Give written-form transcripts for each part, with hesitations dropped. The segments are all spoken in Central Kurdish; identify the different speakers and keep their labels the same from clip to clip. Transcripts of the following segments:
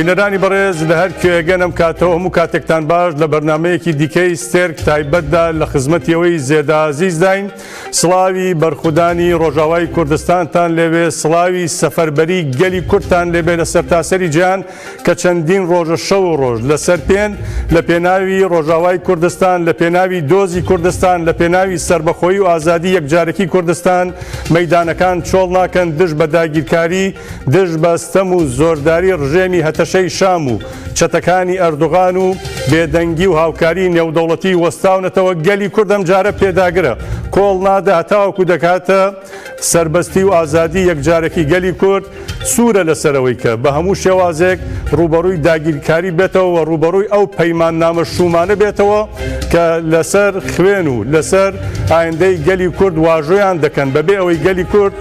Speaker 1: بیلەرانی بەڕێز لە هەر کوێگەنم کاتەوە هەموو کاتێکتان باش لە بەرنمەیەکی دیکەی ستێرک تایبەتدا لە خزمەتیەوەی زێدە عەزیز داین. سڵاوی بەرخودانی ڕۆژاوای کوردستانتان لێبێ، سڵاوی سەفەربەری گەلی کوردتان لێبێ لە سەرتاسەری جیهان کە چەندین ڕۆژە شەو و ڕۆژ لەسەر پێن لە پێناوی ڕۆژاوای کوردستان، لە پێناوی دۆزی کوردستان، لە پێناوی سربەخۆیی و ئازادی یەکجارەکی کوردستان مەیدانەکان چۆڵ ناکەن دژ بە داگیرکاری، دژ بە ستەم و زۆرداری ڕژێمی هەتەشەی شام و چەتەکانی ئەردوغان و بێدەنگی و هاوکاری نێودەوڵەتی وەستاونەتەوە. گەلی کوردم جارە پێداگرە کۆڵ نادە هەتاوەکو دەکاتە سربەستی و ئازادی یەکجارێکی گەلی کورد. سوورە لەسەرەوەی کە بە هەموو شێوازێک ڕوبەڕووی داگیرکاری بێتەوە و ڕوبەڕووی ئەو پەیماننامە شومانە بێتەوە کە لەسەر خوێن و لەسەر ئایندەی گەلی کورد واژۆیان دەکەن بەبێ ئەوەی گەلی کورد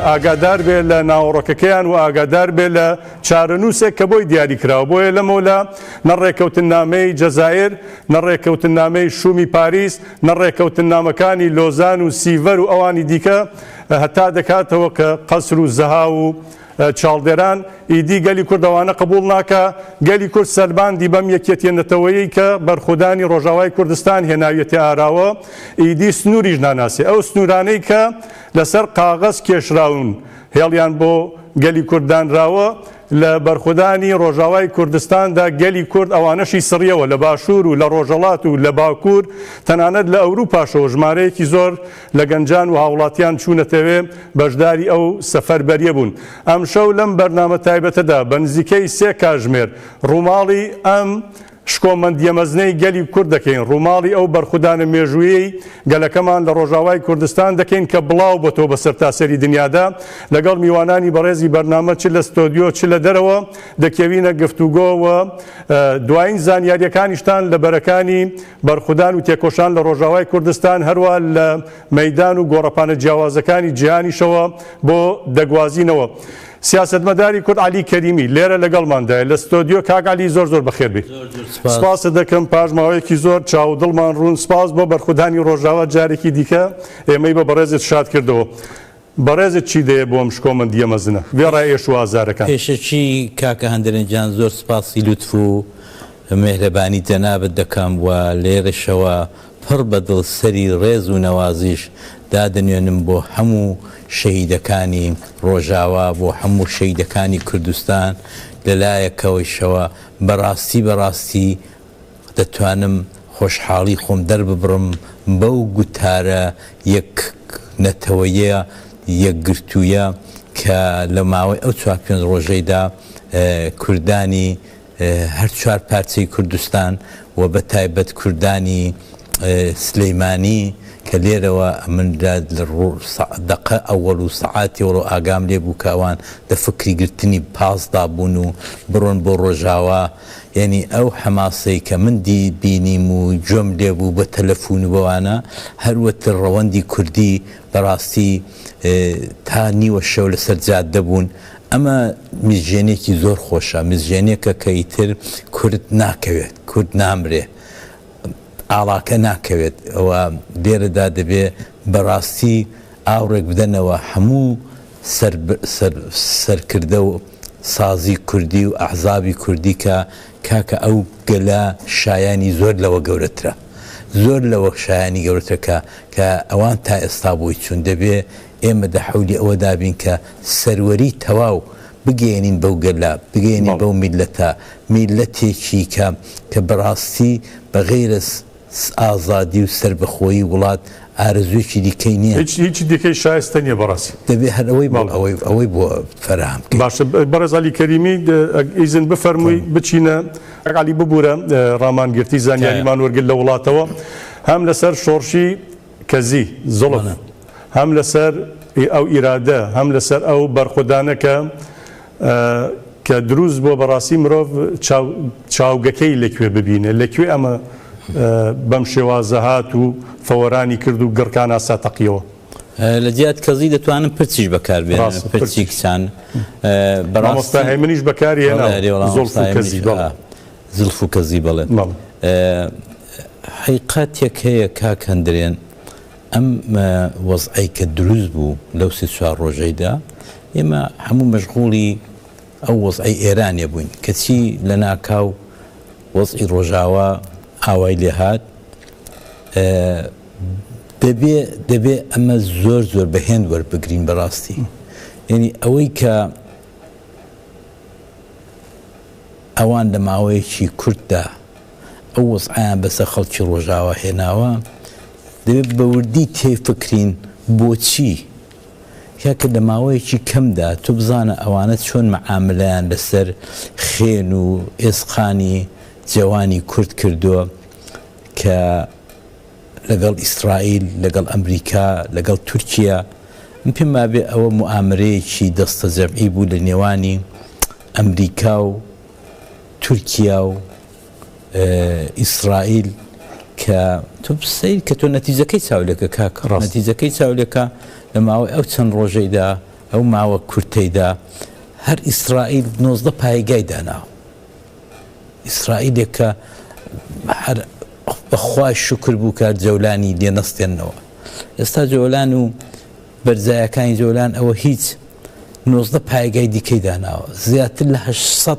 Speaker 1: ئاگادار بێ لە ناوەڕۆکەکەیان و ئاگادار بێ لە چارەنووسێک کە بۆی دیاریکراوە. بۆیە لەمەولا نەڕێکەوتنامەی جەزایر، نەڕێکەوتنامەی شومی پاریس، نەڕێکەوتنامەکانی لۆزان و سیڤەر و ئەوانی دیکە هەتا دەکاتەوە کە قەسر و زەها و چاڵدێران ئیدی گەلی کوردەوانە قبول ناکە. گەلی کورد سەرباندی بەم یەکێتیەنەتەوەیی کە بەرخودانی ڕۆژاوای کوردستان هێناویەتی ئاراوە ئیدی سنووریش ناناسی. ئەو سنوورانەی کە لەسەر قاغەز کێشراون هێڵیان بۆ گەلی کورددانراوە لە بەرخودانی ڕۆژاوای کوردستاندا گەلی کورد ئەوانەشی سڕیەوە لە باشوور و لە ڕۆژەڵات و لە باکوور تەنانەت لە ئەوروپاشەوە ژمارەیەکی زۆر لە گەنجان و هاوڵاتیان چوونەتەوێ بەشداری ئەو سەفەربەریە بوون. ئەم شەو لەم بەرنامە تایبەتەدا بە نزیکەی 3 کاتژمێر ڕووماڵی ئەم شکۆمەندیە مەزنەی گەلی کورد دەکەین، ڕووماڵی ئەو بەرخودانە مێژوویەی گەلەکەمان لە ڕۆژاوای کوردستان دەکەین کە بڵاو بۆتەوە بە سەرتاسەری دنیادا لەگەڵ میوانانی بەڕێزی بەرنامە چ لە ستۆدیۆ چ لە دەرەوە دەکەوینە گفتوگۆوە دوایین زانیاریەکانیشتان لە بەرەکانی بەرخودان و تێکۆشان لە ڕۆژاوای کوردستان هەروە لە مەیدان و گۆڕەپانە جیاوازەکانی جیهانیشەوە بۆ دەگوازینەوە. سیاسەتمەداری کورد علی کەریمی لێرە لەگەڵماندایە لە ستۆدیۆ. کاک علی زۆر زۆر بەخێر بێت. سپاس دەکەم پاژماوەیەکی زۆر چاو دڵمان ڕوون. سپاس بۆ بەرخودانی ڕۆژاوا جارێکی دیکە ئێمەی بە بەڕێزت شاد کردەوە. بەڕێزت چی دەیە بۆم شکۆمەندیە مەزنە وێڕای ئێش و ئازارەکان؟
Speaker 2: پێشەچی کاکە هەندێرنجان زۆر سپاسی لوتف و مێهرەبانی جەنابەت دەکەم و لێرەشەوە پڕ بەدڵ سەری ڕێز و نەوازیش دادنێنم بۆ هەموو شەهیدەکانی ڕۆژاوا، بۆ هەموو شەهیدەکانی کوردستان لەلایەکەوەیشەوە. بەڕاستی دەتوانم خۆشحاڵی خۆم دەرببڕم بەو گوتارە یەک نەتەوەیە یەکگرتوویە کە لە ماوەی ئەو 4-5 ڕۆژەیدا کوردانی هەر 4 پارچەی کوردستان و بە تایبەت کوردانی سلەیمانی کە لێرەوە من دەقە ئەوەڵ و سەعاتی وەڕۆ ئاگام لێ بوو کە ئەوان دە فکری گرتنی پاسدا بوون و بڕۆن بۆ ڕۆژاوا. یعنی ئەو حەماسەی کە من بینیم و گوێم لێ بوو بە تەلەفۆن و بەوانە هەروەتر ڕەوەندی کوردی بەڕاستی تا نیوە شەو لەسەر جادە بوون. ئەمە میزژێنێکی زۆر خۆشە، میزژێنێکە کە ئیتر کورد ناکەوێت، کورد نامرێ، ئاڵاکە ناکەوێت. ئەوە لێرەدا دەبێ بەڕاستی ئاوڕێک بدەنەوە هەموو سەرکردە و سازی کوردی و ئەحزابی کوردی کە کاکە ئەو گەلە شایانی زۆر لەوە گەورەترە، زۆر لەوە شایانی گەورەترەکە کە ئەوان تا ئێستا بۆی چوون. دەبێ ئێمە دەحولی ئەوە دابین کە سەروەری تەواو بگەێنین بەو گەلە، بگەێنین بەو میلەتە، میلەتێکی کە بەڕاستی بەغیرە ئازادی و سربەخۆیی وڵات ئارزوێکی دیکەی نییە،
Speaker 1: هیچی دیکەی شایستە نییە بەڕاستی.
Speaker 2: دەبێت هەر ئەوەی بۆ فەرهەم
Speaker 1: باشە. بەڕێز علی کەریمی ئیزن بفەرمووی بچینە علی ببوورە ڕامانگرتی زانیاریمان وەرگرت لە وڵاتەوە، هەم لەسەر شۆڕشی کەزی زوڵف، هەم لەسەر ئەو ئیرادە، هەم لەسەر ئەو بەرخودانەکە کە دروست بۆ بەڕاستی مرۆڤ چاوگەکەی لەکوێ ببینێ، لەکوێ ئەمە بەم شێوازە هات و فەوەرانی کرد و گڕکان ئاسا تەقیەوە.
Speaker 2: لە جیات کەزی دەتوانم پرچیش بەکاربێنم، پرچی کچان
Speaker 1: بەڕاستا هەیمنیش بەکاری هێنا
Speaker 2: زڵف و کەزی بڵێ. حقیقەتێک هەیە کاک هەندرێن ئەم وەزعی کە دروست بوو لەو 3-4 ڕۆژەیدا ئێمە هەموو مەشغوڵی ئەو وەزعی ئێرانێ بووین کەچی لە ناکاو وەزعی ڕۆژاوا ئاوای لێ هات دەبێ ئەمە زۆر بەهێند وەربگرین بەڕاستی یعنی ئەوەی کە ئەوان لە ماوەیەکی کورتدا ئەو وەزعیان بەسەر خەڵکی ڕۆژاوا هێناوە دەبێت بە وردی تێفکرین بۆچی کاکە لە ماوەیەکی کەمدا تو بزانە ئەوانە چۆن مەعاملەیان لەسەر خێن و ئێسقانی جوانی کورد کردووە کە لەگەڵ ئیسرائیل لەگەڵ ئەمریکا لەگەڵ تورکیا من پێم وابێ ئەوە موامرەیەکی دەستە جەمعی بوو لە نێوانی ئەمریکا و تورکیا و ئیسرائیل کە تۆ سیر کە تۆ نەتیجەکەی چاولەکە کاکە نەتیجەکەی چاولەکە لە ماوەی ئەو چەند ڕۆژەیدا ئەو ماوە کورتەیدا هەر ئیسرائیل 19 پایگای داناوە ئیسرائیلێک کە هەر بەخوای شکر بوو کار جەولانی لێنەستێنەوە ئێستا جەولان و بەرزایەکانی جەولان ئەوە هیچ 19 پایگای دیکەی داناوە زیاتر لە 800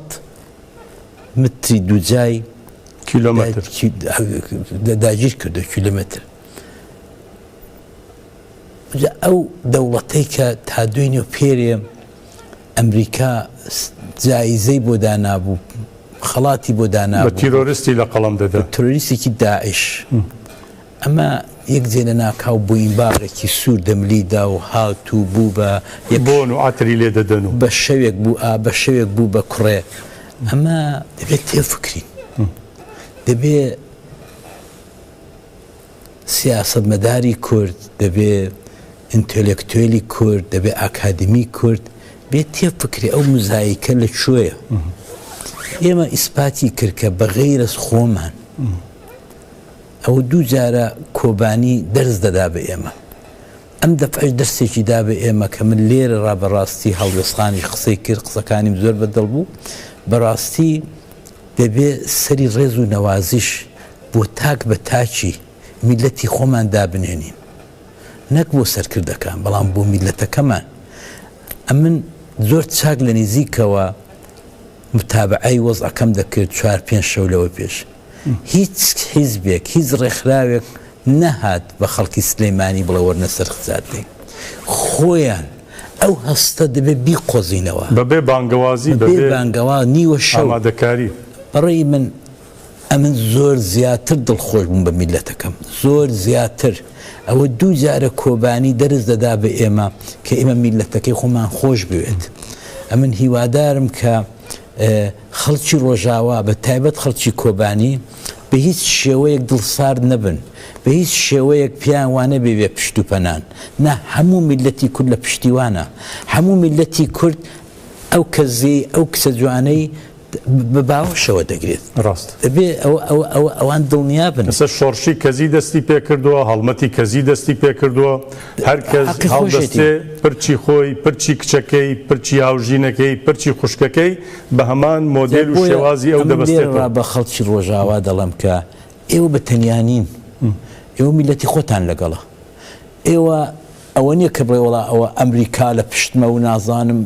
Speaker 2: متری دووجای
Speaker 1: کیلۆمەتر
Speaker 2: داگیر کردو کیلۆمەتر ئەو دەوڵەتەی کە تا دوی نێوپێرێ ئەمریکا جایزەی بۆ دانابوو خەڵاتی بۆ دانابوو
Speaker 1: بە تیرۆریستی لە قەڵەم دەدا
Speaker 2: تۆریستێکی داعش ئەمە یەک جێ لە ناکاو بووین باڕێکی سوور دەملیدا و هات و بوو بە
Speaker 1: بۆن و ئاتری لێ دەدەن و
Speaker 2: بە شەوێک بوو بە شەوێک بوو بە کوڕێ ئەمە دەبێت تێفکرین دەبێت سیاسەتمەداری کورد دەبێت ئینتەلێکتوێلی کورد دەبێت ئاکادمی کورد بێت تێفکری ئەو مزایکە لە کوێیە ئێمە ئیسپاتی کرد کە بەغەیرە خۆمان ئەو دوو جارە کۆبانی دەرز دەدا بە ئێمە ئەم دەفعش دەرسێکی دا بە ئێمە کە من لێرە ڕابەڕاستی هەڵوێستخانی قسەی کرد قسەکانیم زۆر بەدڵ بوو بەڕاستی دەبێت سەری ڕێز و نەوازش بۆ تاک بە تاچی میلەتی خۆمان دابنێنین نەک بۆ سەرکردەکان بەڵام بۆ میلەتەکەمان ئەمن زۆر چاک لە نزیکەوە متابعەی وەزعەکەم دەکرد 4-5 شەو لەوە پێش هیچ حیزبێک هیچ ڕێکخراوێک نەهات بە خەڵکی سلەیمانی بڵێ وەرنە سەرخزاردەی خۆیان ئەو هەستە دەبێت بیقۆزینەوە
Speaker 1: بەبێ بانگەوازی
Speaker 2: بەبێ بانگەوا نیوە شەو
Speaker 1: ئامادەکاری
Speaker 2: بەڕێی من ئەمن زۆر زیاتر دڵخۆش بووم بە میلەتەکەم زۆر زیاتر ئەوە دوو جارە کۆبانی دەرز دەدا بە ئێمە کە ئێمە میلەتەکەی خۆمان خۆش بوێت ئەمن هیوادارم کە خەڵکی ڕۆژاوا بە تایبەت خەڵکی کۆبانی بە هیچ شێوەیەک دڵسار نەبن بە هیچ شێوەیەک پیان وانە بێ پشت و پەنان نە هەموو میلەتی کورد لە پشتیوانە هەموو میلەتی کورد ئەو کەزی ئەو کسە جوانەی بە باوەشەوە دەگرێت
Speaker 1: ڕاست
Speaker 2: دەبێ ئەوان دڵنیا بن
Speaker 1: ئەسە شۆڕشی کەزی دەستی پێ کردووە هەڵمەتی کەزی دەستی پێ کردووە هەر کەس هەڵدەستێ پرچی خۆی پرچی کچەکەی پرچی هاوژینەکەی پرچی خوشکەکەی بە هەمان مۆدێل و شێوازی ئەو دەبەستێتەوە
Speaker 2: بە خەڵکی ڕۆژاوا دەڵم کە ئێوە بە تەنیانین ئێوە میلەتی خۆتان لەگەڵە ئێوە ئەوە نییە کە بڵێ ئەوە ئەمریکا لە پشتمە و نازانم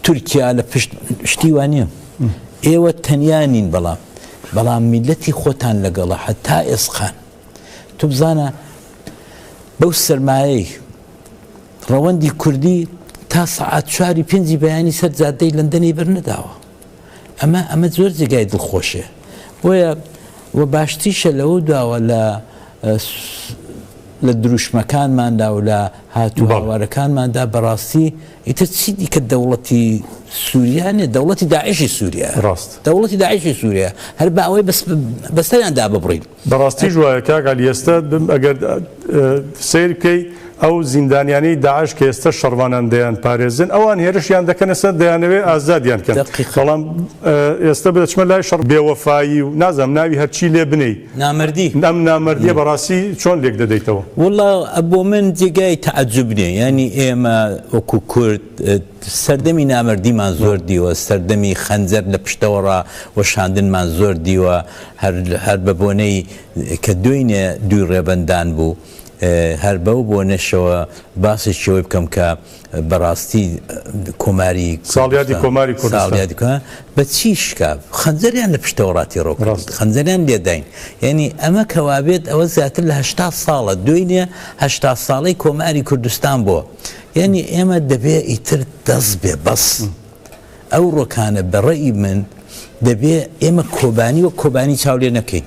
Speaker 2: تورکیا لە پشت شتیوانە ئێوە تەنیانین بەڵام میلەتی خۆتان لەگەڵە هەتا ئێسقان تو بزانە بەو سەرمایەی ڕەوەندی کوردی تا سەعات 4-5 بەیانی سەر جادەی لەندەنی بەرنەداوە ئەمە زۆر جێگای دڵخۆشێ بۆیە وە باشتیشە لەوە داوە لە دروشمەکانماندا و لە هاتوو هاوارەکانماندا بەڕاستی ئیتر چی دیکە دەوڵەتی سووریانێ دەوڵەتی داعشی سووریا
Speaker 1: ڕاست
Speaker 2: دەوڵەتی داعشی سووریا هەر بە ئەوەی بەستەیاندا ببڕین
Speaker 1: بەڕاستی ژوایە کاگەل ئێستا ئەگەر سیر بکەی ئەو زیندانیانەی داعش کە ئێستا شەڕوانان دەیان پارێزن ئەوان هێرشیان دەکەنە سەر دەیانەوێت ئازادیان کەن بەڵام ئێستا بدەچمە لای شەڕ بێوەفایی و نازانم ناوی هەرچی لێ بنەی
Speaker 2: نامردی
Speaker 1: ئەم نامردیە بەڕاستی چۆن لێک دەدەیتەوە
Speaker 2: وڵا بۆ من جێگای تەعەجوبنێ ینی ئێمە وەکو کورد سەردەمی نامردیمان زۆر دیوە سەردەمی خەنجەر لە پشتەوەڕا وەشاندنمان زۆر دیوە هەر بە بۆنەی کە دوێنێ دوی ڕێبەندان بوو هەر بەو بۆ نەشەوە باسی شێوەی بکەم کە بەڕاستی کۆماری
Speaker 1: ساڵیادی کۆماری کوردستان
Speaker 2: بە چی شکا خەنجەریان لە پشتەوەڕاتی ڕۆکرد خەنجەریان لێداین یعنی ئەمە کەوابێت ئەوە زیاتر لە 80 ساڵە دوای نییە 80 ساڵەی کۆماری کوردستان بووە یعنی ئێمە دەبێ ئیتر دەست بێ بەس ئەو ڕۆکانە بەڕێی من دەبێ ئێمە کۆبانی و کۆبانی چاولێ نەکەین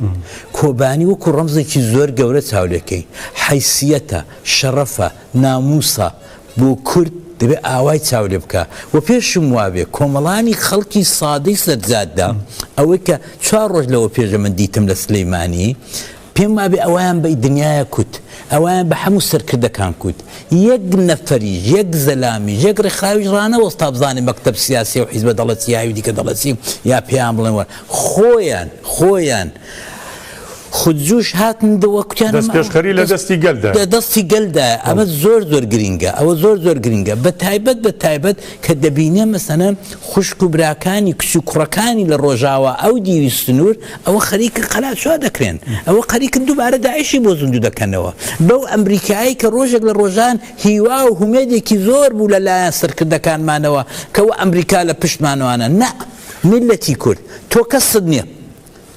Speaker 2: کۆبانی وەکو ڕەمزێکی زۆر گەورە چاولەکەی حیسیەتە شەرەفە ناموسە بۆ کورد دەبێ ئاوای چاولێ بکە و پێشم وابێ کۆمەڵانی خەڵکی سادەی سەرجاددا ئەوەی کە 4 ڕۆژ لەوە پێشە من دیتم لە سلەیمانی پێم وابێ ئەویان بە دنیاە کوت ئەویان بە هەموو سەرکردەکان کوت یەک نەفەریش یەک زەلامی یەک ڕێکخراویش ڕانەوەستا بزانێ مەکتەب سیاسی و حیزبە دەڵەتی یاوی دیکە دەڵەتی یا پێیان بڵێنەوە خۆیان خودجوش هاتندەوە کوتیان
Speaker 1: دەست پێشخەری لە دەستی
Speaker 2: گەلدا ئەمە زۆر گرینگە ئەوە زۆر گرینگە بە تایبەت کە دەبینە مەسەنە خوشک و براکانی کچ و کوڕەکانی لە ڕۆژاوە ئەو دیوی سنوور ئەوە خەریکە قەلاتشوا دەکرێن ئەوە خەریکن دووبارە داعشی بۆ زیندوو دەکەنەوە بەو ئەمریکایی کە ڕۆژێک لە ڕۆژان هیوا و هومێدێکی زۆر بوو لەلایەن سەرکردەکانمانەوە کەەوە ئەمریکا لە پشتمانەوانە نە میلەتی کورد تۆ کەسد نییە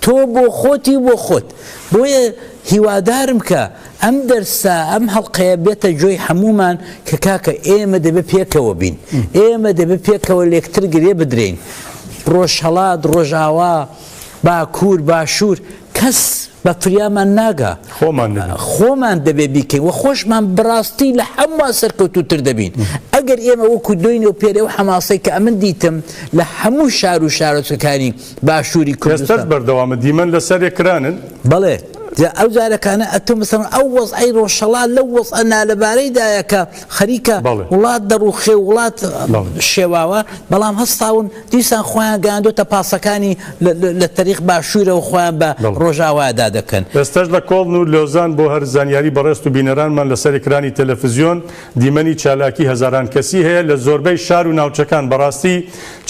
Speaker 2: تۆ بۆ خۆتی بۆ خۆت بۆیە هیوادارم کە ئەم دەرسە ئەم هەڵقەیە بێتە جۆی هەمومان کە کاکە ئێمە دەبێ پێکەوە بین ئێمە دەبێ پێکەوە لێکتر گرێ بدرین ڕۆژهەڵات ڕۆژاوا باکوور باشوور کەس بە فریامان ناگا خۆمان دەبێ بیکەین و خۆشمان بڕاستی لە هەموو سەرکەوتوتر دەبین ئەگەر ئێمە وەکو دوینە و پێرێ و حەماسەی کە ئەمن دیتم لە هەموو شار و شارۆچەکانی باشووری کوردستان
Speaker 1: ئێستاش بەردەوامە دیمەن لەسەر ئێکرانن
Speaker 2: بەڵێ ئەو جارەکانە ئەتۆ مەسەڵەن ئەو وەزعی ڕۆژهەڵات لەو وەزعە نالەبارەیدایە کە خەریکە وڵات دەڕوخێ وڵات شێواوە بەڵام هەستاون دیسان خۆیان گەیاندۆتە پاسەکانی لە تەریخ باشوورەوە خۆیان بە ڕۆژاوایدا دەکەن
Speaker 1: ئێستاش لە کۆڵن و لۆزان بۆ هەر زانیاری بەڕێست و بینەرانمان لەسەر ئێکرانی تەلەڤیزیۆن دیمەنی چالاکی هەزاران کەسی هەیە لە زۆربەی شار و ناوچەکان بەڕاستی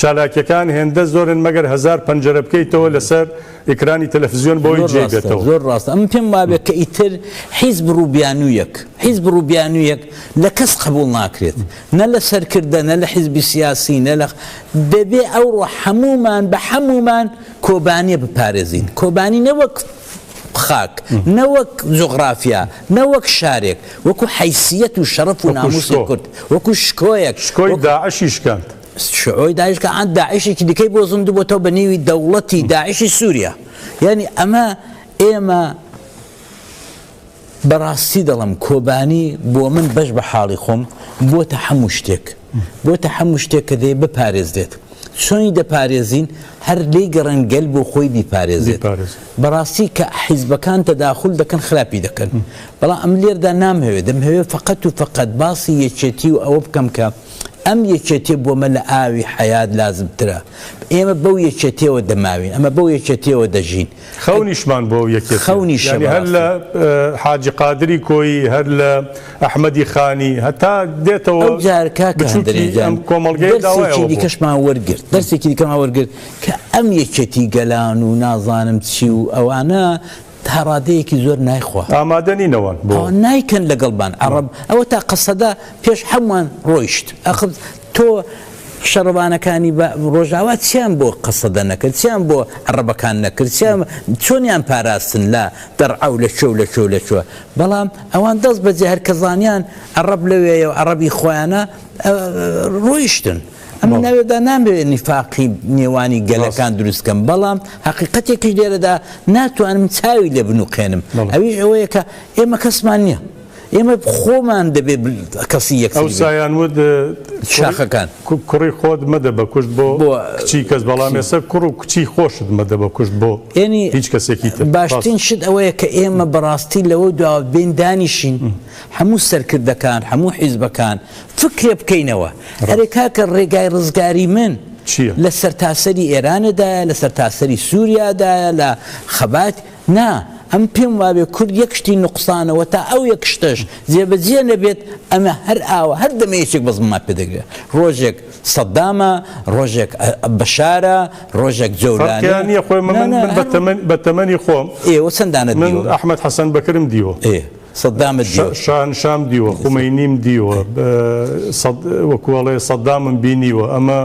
Speaker 1: چالاکیەکان هێندە زۆرن مەگەر 1000 پەنجەرە بکەیتەوە لەسەر ئێکرانی تەلەڤیزیۆن بۆی جێگێتەوە
Speaker 2: زۆر ڕاستە ئەم پێم وابێت کە ئیتر حیزب ڕووبیانوویەک لە کەس قبول ناکرێت نە لە سەرکردە نە لە حیزبی سیاسی نە لە دەبێ ئەوڕۆ هەمومان بە هەمومان کۆبانیە بپارێزین کۆبانی نەوەک خاک نەوەک جوغرافیا نەوەک شارێک وەکو حیسیەت و شەرەف و ناموسی کورد وەکو
Speaker 1: شکۆی داعشی شکاند
Speaker 2: شعۆی داعشکە ئەن داعشێکی دیکەی بۆ زیندوو بۆتەوە بە نێوی دەوڵەتی داعشی سووریا یعنی ئەمە ئێمە بەڕاستی دەڵم کۆبانی بۆ من بەش بە حاڵی خۆم بۆتە هەموو شتێک کە دەیە بپارێزرێت چۆنی دەپارێزین هەر لێی گەڕن گەل بۆ خۆی بیپارێزێت بەڕاستی کە حیزبەکان تەداخل دەکەن خراپی دەکەن بەڵام ئەم لێردا نامهەوێت دەمهەوێت فقط و فقط باسی یەکێتی و ئەوە بکەم کە ئەم یەکێتی بۆ مە لە ئاوی حەیات لازمترە ئێمە بەو یەکێتیەوە دەماوین ئەمە بەو یەکێتیەوە دەژین
Speaker 1: خەونیشمان بۆ یەکێت هەر لە حاجی قادری کۆیی هەر لە ئەحمەدی خانی هەتا دێتەوە
Speaker 2: ئەو جارکە
Speaker 1: ئەم کۆمەڵگەی
Speaker 2: داوایەوە دەرسێکی وەرگرت دەرسێکی دیکەمان وەرگرت کە ئەم یەکێتی گەلان و نازانم چی و ئەوانە تا ڕادەیەکی زۆر نایخوا
Speaker 1: ئامادەنینەوەن بۆ
Speaker 2: نایکەن لەگەڵبان عەرەب ئەوە تا قەسەدا پێش هەمووان ڕۆیشت ئەخ تۆ شەڕەبانەکانی ڕۆژاوا چیان بۆ قەسەدە نەکرد چیان بۆ عەرەبەکان نەکرد چۆنیان پاراستن لە دەرعەو لە چۆ بەڵام ئەوان دەست بەجێ هەر کە زانیان عەرەب لەوێیە و عەرەبی خۆیانە ڕۆیشتن ئەمە ناوێدا نامبێت نیفاقی نێوانی گەلەکان دروستکەم بەڵام حەقیقەتێکیش لێرەدا ناتوانم چاوی لێ بنوقێنم ئەویش ئەوەیە کە ئێمە کەسمان نییە ئێمە خۆمان دەبێت کەسی یەکسەر
Speaker 1: ئەو سایانوت
Speaker 2: شاخەکان
Speaker 1: کوڕی خۆت مەدە بە کوشت بۆ کچی کەس بەڵام ێستا کوڕ و کچی خۆشت مەدە بە کوشت بۆ هیچ کەسێکی تر
Speaker 2: باشترین شت ئەوەیە کە ئێمە بەڕاستی لەوە داوە بین دانیشین هەموو سەرکردەکان هەموو حیزبەکان فکرێ بکەینەوە هەرێ کاکە ڕێگای ڕزگاری من لە سەرتاسەری ئێرانەدایە لە سەرتاسەری سووریادایە لە خەبات نا ئەم پێم وابێ کورد یەک شتی نوقسانەوە تا ئەو یەک شتەش جێبەجێ نەبێت ئەمە هەر ئاوە هەر دەمەیەکێک بە زمان پێدەگرێت ڕۆژێک سەدامە ڕۆژێک بەشارە ڕۆژێک جەولانە
Speaker 1: خۆی من بە تەمەنی خۆم
Speaker 2: ئێوە چەندانە
Speaker 1: من ئەحمەد حەسەن بەکرم دیوە
Speaker 2: سەدامت دیوە
Speaker 1: شام دیوە خومەینیم دیوە وەکوڵێ سەدامم بینیوە ئەمە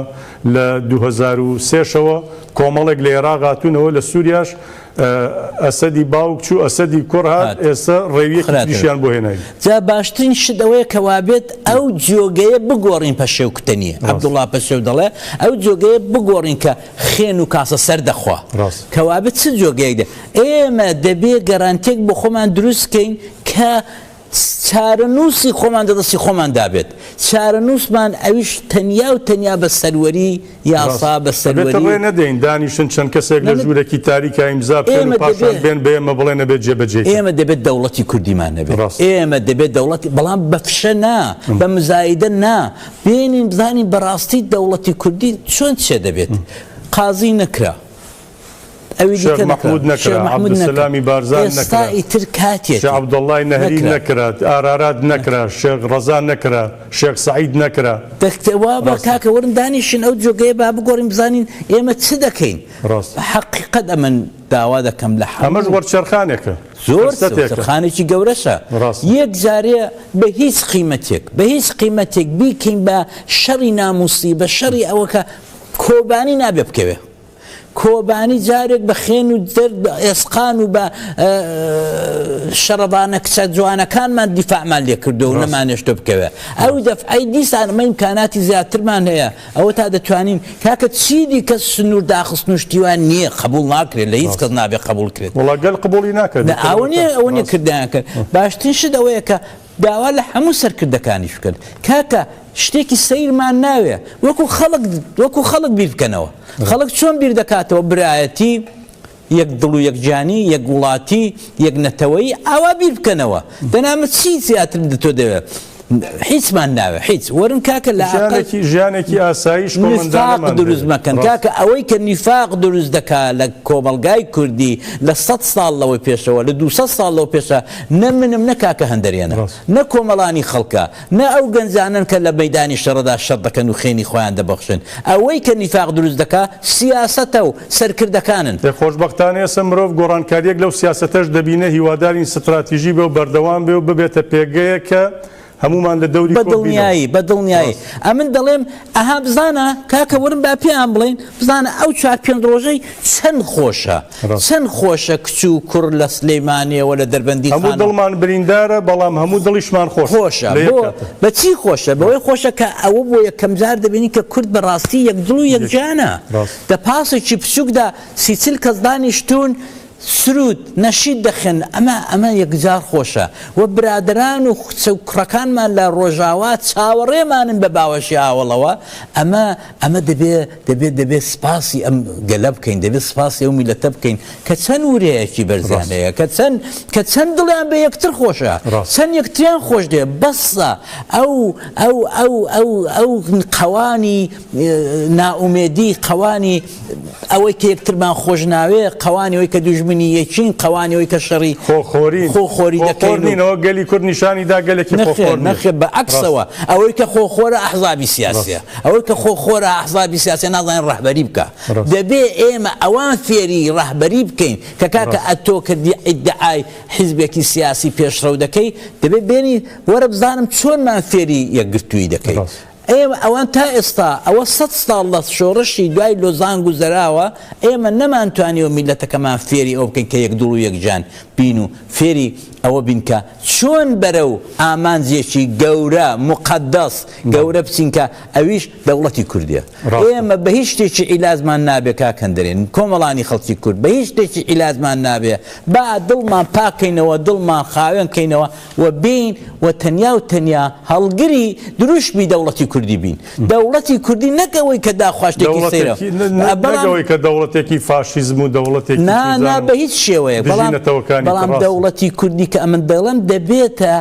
Speaker 1: لە 2003ەوە کۆمەڵێک لە عێراق هاتوونەوە لە سووریاش ئەسەدی باوک چوو ئەسەدی کوڕ هات ئێستا ڕێویەکی تریشیان بۆ هێنایی
Speaker 2: جا باشترین شت ئەوەیە کە وابێت ئەو جۆگەیە بگۆڕین پەشێوکتنیە عەبدوڵڵا پەشێو دەڵێ ئەو جۆگەیە بگۆڕین کە خێن و کاسە سەر دەخوا کە وابێت چ جۆگەیەک دێ ئێمە دەبێت گەرانتێک بۆ خۆمان دروستکەین کە چارەنووسی خۆمان دەدەستی خۆمان دابێت چارەنووسمان ئەویش تەنیا و تەنیا بە سەروەری یاسا بە سەروەری
Speaker 1: ڕێ نەدەین دانیشن چەند کەسێک لە ژوورێکی تاریکە ئیمزا بکەن و پاشان بێن بە ئێمە بڵێ نەبێت جێبەجێ
Speaker 2: ئێمە دەبێت دەوڵەتی کوردیمان نەبێت ئێمە دەبێت دەوڵەتی بەڵام بە فشە نا بە مزایدە نا بێنین بزانین بەڕاستی دەوڵەتی کوردی چۆن چێ دەبێت قازی نەکرا
Speaker 1: شێخ محمود نەکرا عەبدولسەلامی بارزان نەکرا
Speaker 2: ئیتر کاتێک
Speaker 1: شێخ عەبدوڵڵای نەهری نەکرا ئارارات نەکرا شێخ ڕەزا نەکرا شێخ سەعید نەکرا
Speaker 2: دەکتەوا بە کاکە وەرن دانیشن ئەو جۆگەیە با بگۆڕین بزانین ئێمە چ دەکەین حەقیقەت ئەمن داوا دەکەم لە
Speaker 1: ئەمەش وەرچەرخانێکە
Speaker 2: زۆر سەرخانێکی گەورەشە یەک جارێ بە هیچ قیمەتێک بیکەین بە شەڕی ناموسی بە شەڕی ئەوە کە کۆبانی نابێ بکەوێ کۆبانی جارێک بە خێن و دەرد ئێسقان و بە شەڕەبانە کچە جوانەکانمان دیفاعمان لێ کردو و نەمانێشتۆ بکەوێ ئەو دەفعی دیسان ئەمە ئیمکاناتی زیاترمان هەیە ئەوە تا دەتوانین کاکە چیدی کەس سنوور داخست نوشتیوان نییە قبول ناکرێت لە هیچ کەس نابێت قبول کرێت
Speaker 1: وەڵا گەل قبوڵی ناکرێت
Speaker 2: ئەوە نیە کردیان کرد باشترین شت ئەوەیە کە داوا لە هەموو سەرکردەکانیش کرد کاکە شتێکی سەیرمان ناوێ وەکو خەڵک بیر بکەنەوە خەڵک چۆن بیر دەکاتەوە برایەتی یەک دڵ و یەکجانی یەک وڵاتی یەک نەتەوەی ئاوا بیر بکەنەوە دەنامە چی زیاتر تۆ دەوێت هیچمان ناوێ هیچ وەرن کاکە لە
Speaker 1: ژیانێکی ئاسایش
Speaker 2: نیفاق دروست مەکەن کاکە ئەوەی کە نیفاق دروست دەکات لە کۆمەلگای کوردی لە 100 ساڵ لەوەی پێشەوە لە 200 ساڵ لەوە پێشە نە منم نە کاکە هەندەرێنە نە کۆمەڵانی خەڵکە نە ئەو گەنجانن کە لە مەیدانی شەڕەدا شەڕ دەکەن و خێنی خۆیان دەبەخشن ئەوەی کە نیفاق دروست دەکات سیاسەتە و سەرکردەکانن
Speaker 1: خۆشبەختانە ئێستا مرۆڤ گۆڕانکاریەک لەو سیاسەتەش دەبینە هیوادارین ستراتیژی بێ و بەردەوام بێ و ببێتە پێگەیە کە هەمومان لە دەوری
Speaker 2: بەدڵنیایی ئەمن دەڵێم ئەها بزانە کاکە وەرن با پێیان بڵێن بزانە ئەو 4-5 ڕۆژەی چەند خۆشە کچ و کوڕ لە سلەیمانیەوە لە دەربەندی
Speaker 1: هەموو دڵمان بریندارە بەڵام هەموو دڵیشمان خۆشە
Speaker 2: بەچی خۆشە بەوەی خۆشە کە ئەوە بۆ یەکەم جار دەبینی کە کورد بەڕاستی یەک دڵ و یەکجانە دە پاسێکی بچووکدا 30 کەس دانیشتون سرود نەشید دەخێن ئەمە یەکجار خۆشە و برادران و کوڕەکانمان لە ڕۆژاوا چاوەڕێمانن بە باوەشی ئاوەڵەوە ئەمە دەبێت سپاسی ئەم گەلە بکەین دەبێت سپاسی ئەو میلەتە بکەین کە چەند ورەیەکی بەرزانەیە کە چەند دڵیان بە یەکتر خۆشە چەند یەکتریان خۆش دێ بەسە ئەو قەوانی نائومێدی قەوانی ئەوەی کە یەکترمان خۆش ناوێ قەوانی ئەوەی کە دوژمنی یەکین قەوانیەوەی کە شەڕی خۆخۆری
Speaker 1: دەکەینەوە گەلی کورد نیشانی دا گەلێکی
Speaker 2: نەخێ بە عەکسەوە ئەوەی کە خۆخۆرە ئەحزابی سیاسیە ئەوەی کە خۆخۆرە ئەحزابی سیاسیە نازانین ڕەهبەری بکە دەبێ ئێمە ئەوان فێری ڕەهبەری بکەین کە کاکە ئەتۆ کردی ئیدعای حیزبێکی سیاسی پێشڕەو دەکەی دەبێت بێنی وەرە بزانم چۆنمان فێری یەکگرتووی دەکەی ئێمە ئەوان تا ئێستا ئەوە 100 ساڵ لە شۆڕشی دوای لۆزان گوزەراوە ئێمە نەمانتوانیەوە میلەتەکەمان فێری ئەو بکەین کە یەک دڵ و یەکجان بین و فێری ئەوە بین کە چۆن بەرە و ئامانجێکی گەورە مقەدەس گەورە بچین کە ئەویش دەوڵەتی کوردیە ئێمە بە هیچ شتێکی عیلازمان نابێ کاکەندەرێن کۆمەڵانی خەڵکی کورد بە هیچ شتێکی عیلازمان نابێ با دڵمان پاکەینەوە دڵمان خاوێنکەینەوە و بین و تەنیا هەڵگری دروشتبی دەوڵەتی کوردی بین دەوڵەتی کوردی نەکەوەی کە داخواشتێکی سەیرە
Speaker 1: نەگەوەی کە دەوڵەتێکی فاشیزم و دەوڵەتێکی
Speaker 2: نا بە هیچ شێوەیە بەڵام دەوڵەتی کوردی کە ئەمن دەڵێم دەبێتە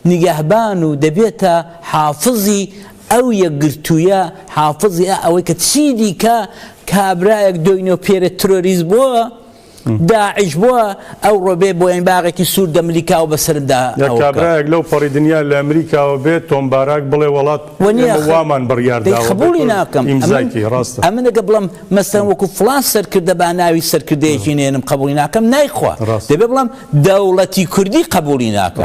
Speaker 2: نیگەهبان و دەبێتە حافظی ئەو یەکگرتوویە حافظی ئەوەی کە چی دیکە کابرایەک دۆینەوە پێرە ترۆریزم بووە داعش بووە ئەو ڕۆبێ بۆ ئەین باغێکی سوور دەمریکا و بەسەردا
Speaker 1: کابراەک لەو پەڕی دنیا لە ئەمریکاوە بێت تۆمباراک بڵێ وڵات وامان بڕیارداوە
Speaker 2: قبولی ناکەم ئەمن دەگە بڵم مەسەن وەکو فڵان سەرکردە با ناوی سەرکردەیەکی نێنم قبولی ناکەم نایخوا دەبێ بڵم دەوڵەتی کوردی قبولی ناکە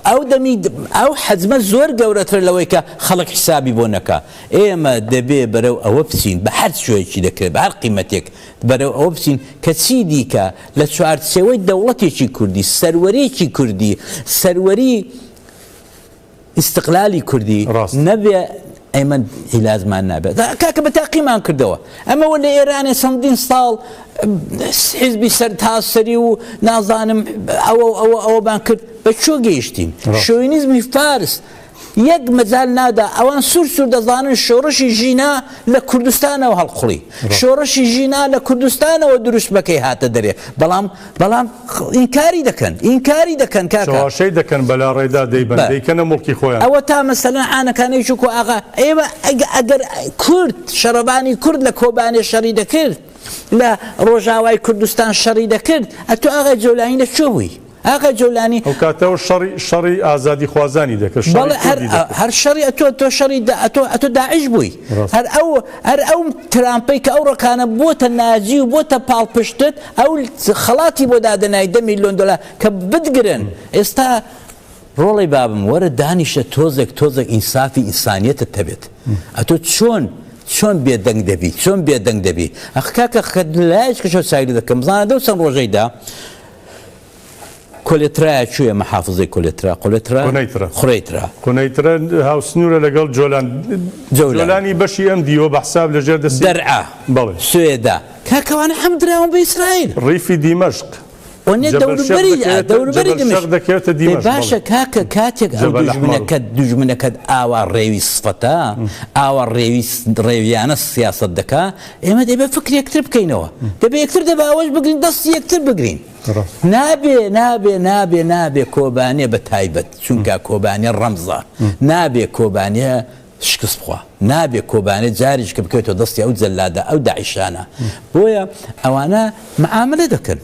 Speaker 2: ئەو دەمی ئەو حەزمە زۆر گەورەتر لەوەی کە خەڵک حسابی بۆ نەکا ئێمە دەبێ بەرەو ئەوە بچین بە هەر شوێکی دەکرێت بە هەر قیمەتێک بەرەو ئەوە بچین کە چی دیکە لە چوارچێوەی دەوڵەتێکی کوردی سەروەریەکی کوردی سەروەری ئیستقلالی کوردی نەبێ ئەمە هیلازمان نابێت کاکە بە تاقیمان کردەوە ئەمەوە لە ئێرانێ چەندین ساڵ حیزبی سەرتاسەری و نازانم ئەوەبان کرد بە چۆ گەیشتین شۆینیزمی فارس یەک مەجال نادا ئەوان سوور دەزانن شۆڕشی ژینا لە کوردستانەوە هەڵقوڵی شۆڕشی ژینا لە کوردستانەوە دروست بەکەی هاتە دەرێ بەڵام ئینکاری دەکەن
Speaker 1: کاکەشەی دەکەن بەلا ڕێدا دەیبن دەیکەنە مڵکی خۆیان
Speaker 2: ئەوە تا مەسەلەن ئانەکانەی چووکو ئاغا ئێوە ئەگەر کورد شەڕەبانی کورد لە کۆبانێ شەڕی دەکرد لە ڕۆژاوای کوردستان شەڕی دەکرد ئەتۆ ئاغای جەولانی لە چۆ بووی ئاغا جەولانی
Speaker 1: ئەو کاتەوە شەڕی ئازادی خوازانی دەکرد
Speaker 2: هەر شەڕی ئەتۆ شەڕی ئەتۆ داعش بووی هەر ئەو ترامپەی کە ئەو ڕەکانە بۆتە ناجی و بۆتە پاڵپشتت ئەو خەڵاتی بۆ دادەنای 10 میلیۆن دلار کە بتگرن ئێستا ڕۆڵی بابم وەرە دانیشە تۆزێک ئینسافی ئینسانیەتت هەبێت ئەتۆ چۆن بێدەنگ دەبی ئەخکاکە لایشکەشە سایلی دەکەم بزانە دەو چەند ڕۆژەیدا کۆلێترایە کوێ مەحافزەی
Speaker 1: کۆنەیترە هاوسنوورە لەگەڵ جۆلانی بەشی ئەم دیوە بە حساب لەژێر دەستی
Speaker 2: دەرعا سوێدا کاکەوانە هەم دراون بە ئیسرائیل
Speaker 1: ڕیفی دیمەشق
Speaker 2: دەوروبەری باشە کاکە کاتێک ئەو دوژمنەکەت ئاوا ڕێوی سفەتە ئاوا ڕێویانە سیاست دەکا ئێمە دەبێت فکری یەکتر بکەینەوە دەبێت یەکتر دەبێت ئەوەش بگرین دەستی یەکتر بگرین نابێ کۆبانێ بە تایبەت چونکە کۆبانێ ڕەمزە نابێ کۆبانێ شکست بخوا نابێ کۆبانێ جاریش کە بکەوێتەوە دەستی ئەو جەلادە ئەو داعیشانە بۆیە ئەوانە معاملە دەکەن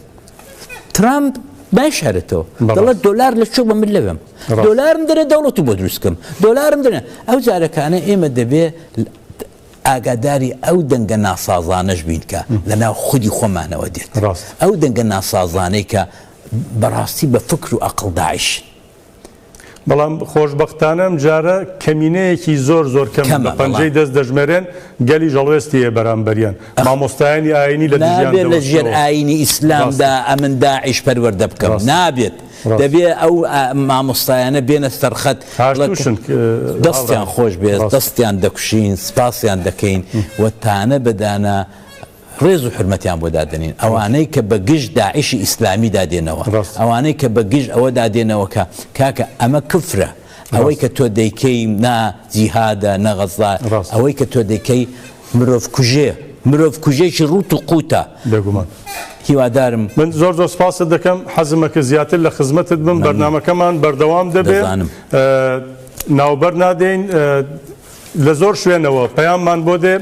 Speaker 2: ترامپ باشارێتەوە دەڵێت دۆلار لە چۆ بە من لەوێم دۆلارم دەرێ دەوڵەتی بۆ دروستکەم دۆلارم دەرێ ئەو جارەکانە ئێمە دەبێ ئاگاداری ئەو دەنگە ناسازانەش بین کە لەناو خودی خۆمانەوە دێت ئەو دەنگە ناسازانەی کە بەڕاستی بە فکر و ئەقڵ داعش
Speaker 1: بەڵام خۆشبەختانەم جارە کەمینەیەکی زۆر کەم بە پەنجەی دەست دەژمێرێن گەلی ژەڵوێستیە بەرامبەریان مامۆستایانی ئاینی لە
Speaker 2: نابێت لە ژێر ئاینی ئیسلامدا ئەمن داعش پەروەردە بکەم نابێت دەبێ ئەو مامۆستایانە بێنە سەرخەت دەستیان خۆش بێت دەستیان دەکوشین سپاسیان دەکەین وەتانە بەدانە ڕێز و حرمەتیان بۆ دادنین ئەوانەی کە بە گشت داعشی ئیسلامی دادێنەوە ئەوانەی کە بە گشت ئەوە دادێنەوە کە کاکە ئەمە کفرە ئەوەی کە تۆ دەیکەی نا جیهادە نەغەزا ئەوەی کە تۆ دەیکەی مرۆڤ کوژێکی ڕوت و قوتە
Speaker 1: بێگومان
Speaker 2: هیوادارم
Speaker 1: من زۆر سپاست دەکەم حەزمەکە زیاتر لە خزمەتت بم بەرنامەکەمان بەردەوام دەبێت ناوبەر نادەین لە زۆر شوێنەوە پەیاممان بۆ دێ